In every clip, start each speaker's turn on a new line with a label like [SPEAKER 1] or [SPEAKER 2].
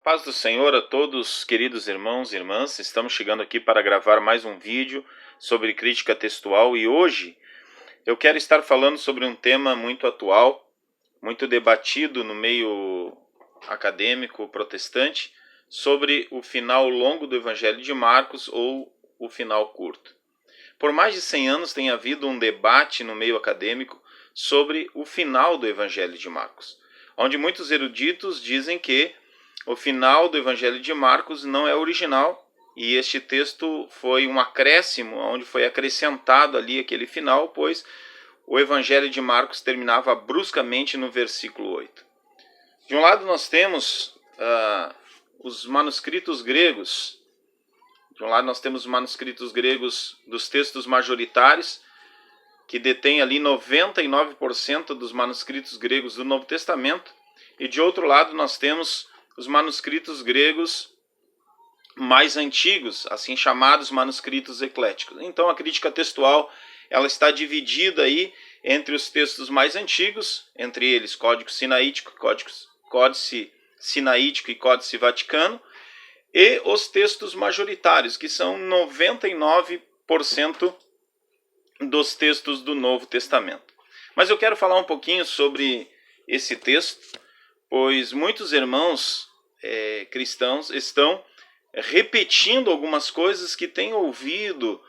[SPEAKER 1] Paz do Senhor a todos, queridos irmãos e irmãs. Estamos chegando aqui para gravar mais um vídeo sobre crítica textual e hoje eu quero estar falando sobre um tema muito atual, muito debatido no meio acadêmico protestante, sobre o final longo do Evangelho de Marcos ou o final curto. Por mais de 100 anos tem havido um debate no meio acadêmico sobre o final do Evangelho de Marcos, onde muitos eruditos dizem que o final do Evangelho de Marcos não é original e este texto foi um acréscimo, onde foi acrescentado ali aquele final, pois o Evangelho de Marcos terminava bruscamente no versículo 8. De um lado nós temos os manuscritos gregos. De um lado nós temos os manuscritos gregos dos textos majoritários, que detêm ali 99% dos manuscritos gregos do Novo Testamento, e de outro lado nós temos os manuscritos gregos mais antigos, assim chamados manuscritos ecléticos. Então a crítica textual ela está dividida aí entre os textos mais antigos, entre eles Códice Sinaítico e Códice Vaticano, e os textos majoritários, que são 99% dos textos do Novo Testamento. Mas eu quero falar um pouquinho sobre esse texto, pois muitos irmãos cristãos estão repetindo algumas coisas que têm ouvido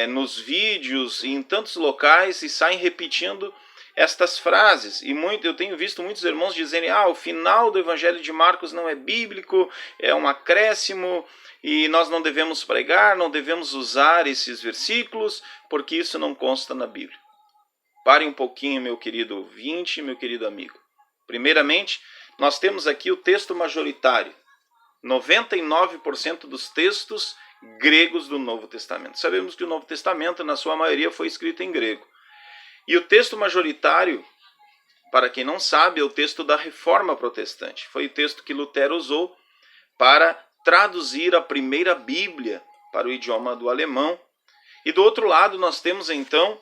[SPEAKER 1] nos vídeos e em tantos locais e saem repetindo estas frases. E eu tenho visto muitos irmãos dizerem: o final do Evangelho de Marcos não é bíblico, é um acréscimo e nós não devemos pregar, não devemos usar esses versículos porque isso não consta na Bíblia. Pare um pouquinho, meu querido ouvinte, meu querido amigo. Primeiramente, nós temos aqui o texto majoritário, 99% dos textos gregos do Novo Testamento. Sabemos que o Novo Testamento, na sua maioria, foi escrito em grego. E o texto majoritário, para quem não sabe, é o texto da Reforma Protestante. Foi o texto que Lutero usou para traduzir a primeira Bíblia para o idioma do alemão. E do outro lado nós temos então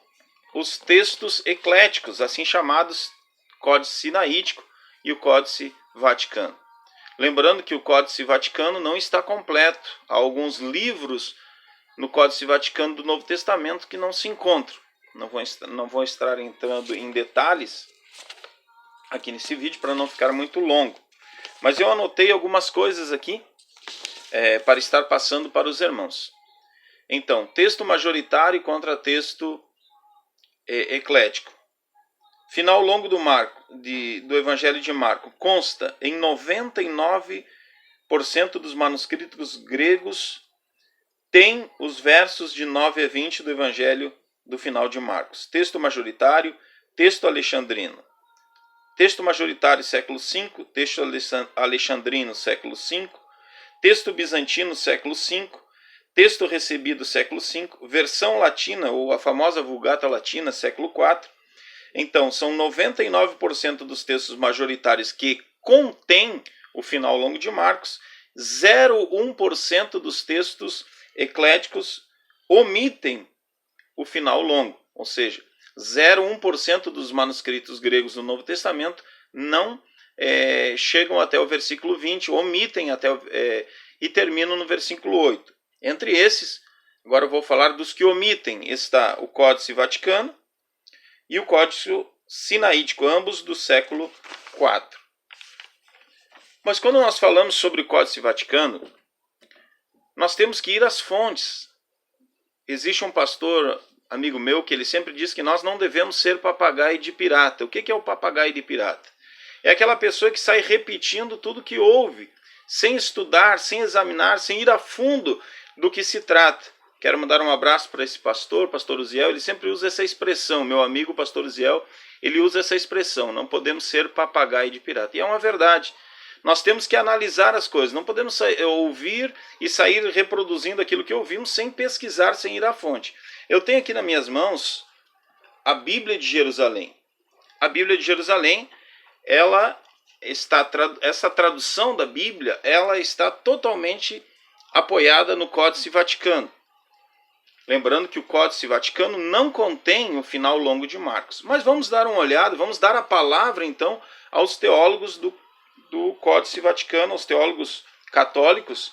[SPEAKER 1] os textos ecléticos, assim chamados Códice Sinaítico e o Códice Vaticano. Lembrando que o Códice Vaticano não está completo. Há alguns livros no Códice Vaticano do Novo Testamento que não se encontram. Não vou estar entrando em detalhes aqui nesse vídeo para não ficar muito longo. Mas eu anotei algumas coisas aqui para estar passando para os irmãos. Então, texto majoritário contra texto eclético. Final longo do Evangelho de Marcos consta em 99% dos manuscritos gregos, tem os versos de 9 a 20 do Evangelho do final de Marcos. Texto majoritário, texto alexandrino. Texto majoritário século V, texto alexandrino século V, texto bizantino século V, texto recebido século V, versão latina ou a famosa Vulgata Latina século IV. Então, são 99% dos textos majoritários que contêm o final longo de Marcos, 0,1% dos textos ecléticos omitem o final longo, ou seja, 0,1% dos manuscritos gregos do Novo Testamento não chegam até o versículo 20, omitem e terminam no versículo 8. Entre esses, agora eu vou falar dos que omitem. Está o Códice Vaticano e o Códice Sinaítico, ambos do século IV. Mas quando nós falamos sobre o Códice Vaticano, nós temos que ir às fontes. Existe um pastor, amigo meu, que ele sempre diz que nós não devemos ser papagaio de pirata. O que é o papagaio de pirata? É aquela pessoa que sai repetindo tudo que ouve, sem estudar, sem examinar, sem ir a fundo do que se trata. Quero mandar um abraço para esse pastor Uziel. Ele sempre usa essa expressão, meu amigo pastor Uziel, ele usa essa expressão: não podemos ser papagaio de pirata. E é uma verdade. Nós temos que analisar as coisas, não podemos ouvir e sair reproduzindo aquilo que ouvimos sem pesquisar, sem ir à fonte. Eu tenho aqui nas minhas mãos a Bíblia de Jerusalém. A Bíblia de Jerusalém, essa tradução da Bíblia, ela está totalmente apoiada no Códice Vaticano. Lembrando que o Códice Vaticano não contém o final longo de Marcos. Mas vamos dar uma olhada, vamos dar a palavra então aos teólogos do Códice Vaticano, os teólogos católicos,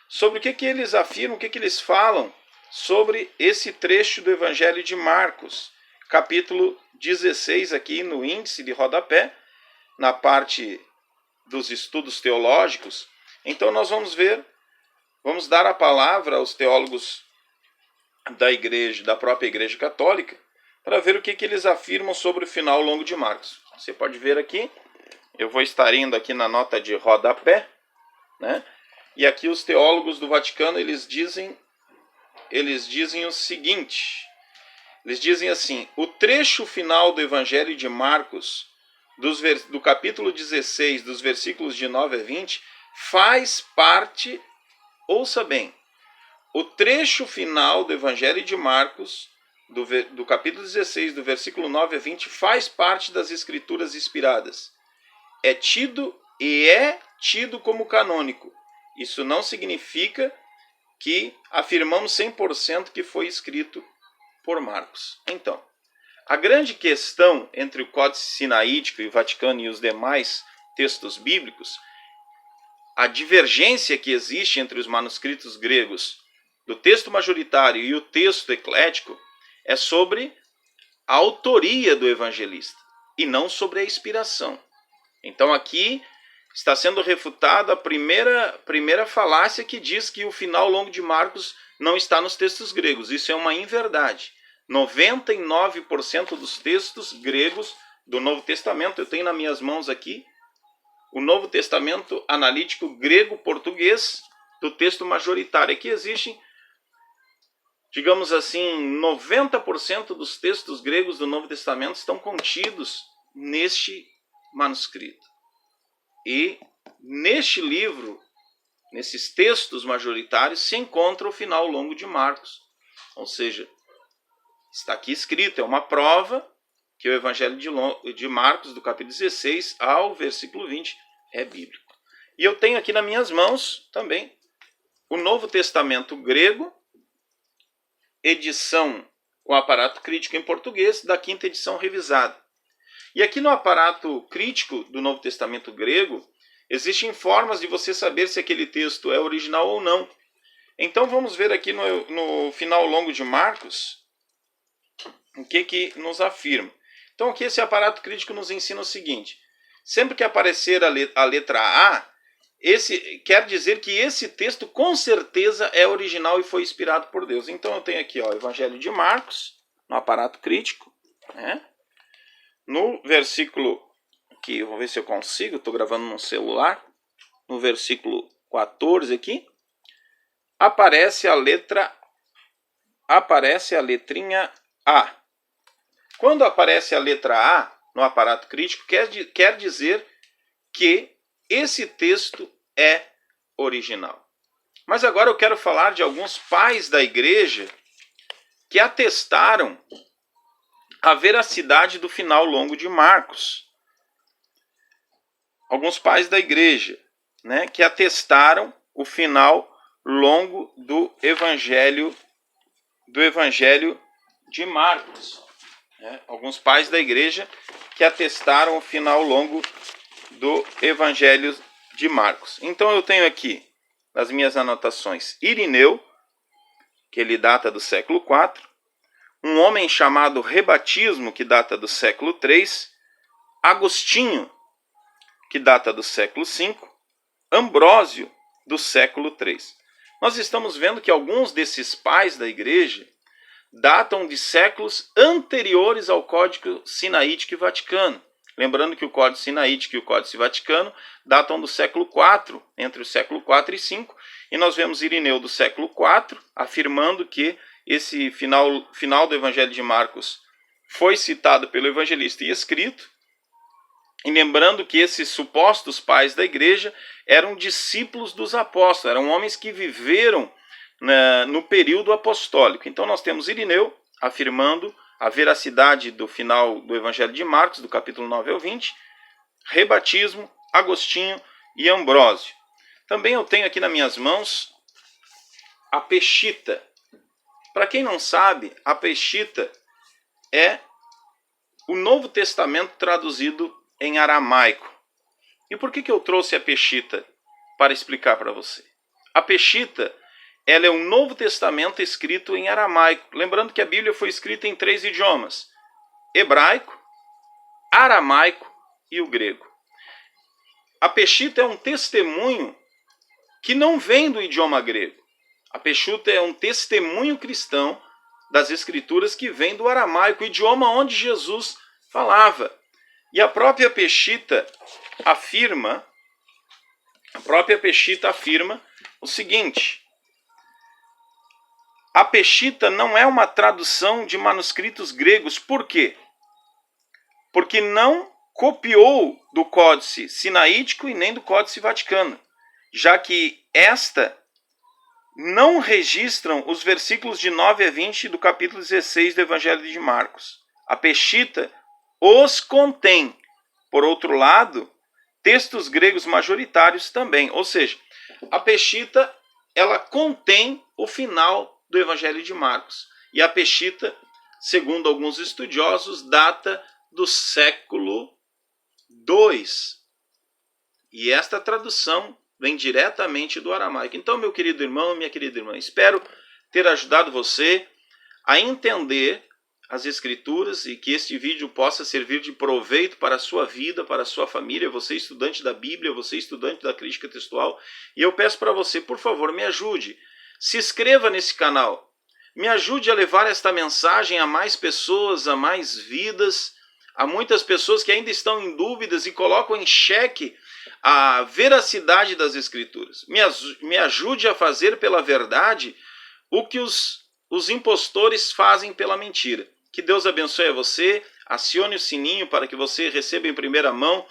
[SPEAKER 1] sobre o que eles afirmam, o que eles falam sobre esse trecho do Evangelho de Marcos, capítulo 16, aqui no índice de rodapé, na parte dos estudos teológicos. Então nós vamos ver, vamos dar a palavra aos teólogos da igreja, da própria Igreja Católica, para ver o que eles afirmam sobre o final longo de Marcos. Você pode ver aqui, eu vou estar indo aqui na nota de rodapé, né? E aqui os teólogos do Vaticano, eles dizem o seguinte, eles dizem assim: o trecho final do Evangelho de Marcos, do capítulo 16, dos versículos de 9 a 20, faz parte, ouça bem, o trecho final do Evangelho de Marcos, do capítulo 16, do versículo 9 a 20, faz parte das Escrituras inspiradas. É tido como canônico. Isso não significa que afirmamos 100% que foi escrito por Marcos. Então, a grande questão entre o Códice Sinaítico e o Vaticano e os demais textos bíblicos, a divergência que existe entre os manuscritos gregos do texto majoritário e o texto eclético é sobre a autoria do evangelista e não sobre a inspiração. Então aqui está sendo refutada a primeira falácia que diz que o final longo de Marcos não está nos textos gregos. Isso é uma inverdade. 99% dos textos gregos do Novo Testamento, eu tenho nas minhas mãos aqui o Novo Testamento analítico grego-português do texto majoritário. Aqui existem, digamos assim, 90% dos textos gregos do Novo Testamento estão contidos neste manuscrito. E neste livro, nesses textos majoritários, se encontra o final longo de Marcos. Ou seja, está aqui escrito, é uma prova que o Evangelho de Marcos, do capítulo 16 ao versículo 20, é bíblico. E eu tenho aqui nas minhas mãos também o Novo Testamento grego, edição com aparato crítico em português, da quinta edição revisada. E aqui no aparato crítico do Novo Testamento grego, existem formas de você saber se aquele texto é original ou não. Então vamos ver aqui no final longo de Marcos o que nos afirma. Então aqui esse aparato crítico nos ensina o seguinte: sempre que aparecer a letra A, quer dizer que esse texto com certeza é original e foi inspirado por Deus. Então eu tenho aqui o Evangelho de Marcos, no aparato crítico, né? No versículo, aqui, eu vou ver se eu consigo, estou gravando no celular, no versículo 14 aqui, aparece a letrinha A. Quando aparece a letra A no aparato crítico, quer dizer que esse texto é original. Mas agora eu quero falar de alguns pais da igreja que atestaram a veracidade do final longo de Marcos. Alguns pais da igreja, né, que atestaram o final longo do Evangelho de Marcos. Né? Alguns pais da igreja que atestaram o final longo do Evangelho de Marcos. Então eu tenho aqui, nas minhas anotações, Irineu, que ele data do século IV, um homem chamado Rebatismo, que data do século III, Agostinho, que data do século V, Ambrósio, do século III. Nós estamos vendo que alguns desses pais da igreja datam de séculos anteriores ao Código Sinaítico e Vaticano. Lembrando que o Código Sinaítico e o Códice Vaticano datam do século IV, entre o século IV e V, e nós vemos Irineu do século IV afirmando que esse final do Evangelho de Marcos foi citado pelo evangelista e escrito, e lembrando que esses supostos pais da igreja eram discípulos dos apóstolos, eram homens que viveram no período apostólico. Então nós temos Irineu afirmando a veracidade do final do Evangelho de Marcos, do capítulo 9 ao 20, Rebatismo, Agostinho e Ambrósio. Também eu tenho aqui nas minhas mãos a Peshitta. Para quem não sabe, a Peshitta é o Novo Testamento traduzido em aramaico. E por que eu trouxe a Peshitta para explicar para você? A Peshitta, ela é um Novo Testamento escrito em aramaico. Lembrando que a Bíblia foi escrita em 3 idiomas: hebraico, aramaico e o grego. A Peshitta é um testemunho que não vem do idioma grego. A Peshitta é um testemunho cristão das Escrituras que vem do aramaico, o idioma onde Jesus falava. E a própria Peshitta afirma o seguinte: a Peshitta não é uma tradução de manuscritos gregos. Por quê? Porque não copiou do Códice Sinaítico e nem do Códice Vaticano, já que esta não registram os versículos de 9 a 20 do capítulo 16 do Evangelho de Marcos. A Peshitta os contém. Por outro lado, textos gregos majoritários também. Ou seja, a Peshitta, ela contém o final do Evangelho de Marcos. E a Peshitta, segundo alguns estudiosos, data do século II. E esta tradução vem diretamente do aramaico. Então, meu querido irmão, minha querida irmã, espero ter ajudado você a entender as Escrituras e que este vídeo possa servir de proveito para a sua vida, para a sua família, você estudante da Bíblia, você estudante da crítica textual. E eu peço para você, por favor, me ajude. Se inscreva nesse canal. Me ajude a levar esta mensagem a mais pessoas, a mais vidas, a muitas pessoas que ainda estão em dúvidas e colocam em xeque a veracidade das Escrituras. Me ajude a fazer pela verdade o que os impostores fazem pela mentira. Que Deus abençoe a você, acione o sininho para que você receba em primeira mão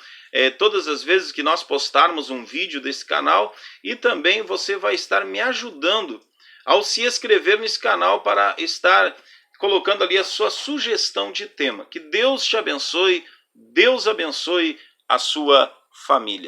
[SPEAKER 1] todas as vezes que nós postarmos um vídeo desse canal, e também você vai estar me ajudando ao se inscrever nesse canal para estar colocando ali a sua sugestão de tema. Que Deus te abençoe, Deus abençoe a sua família.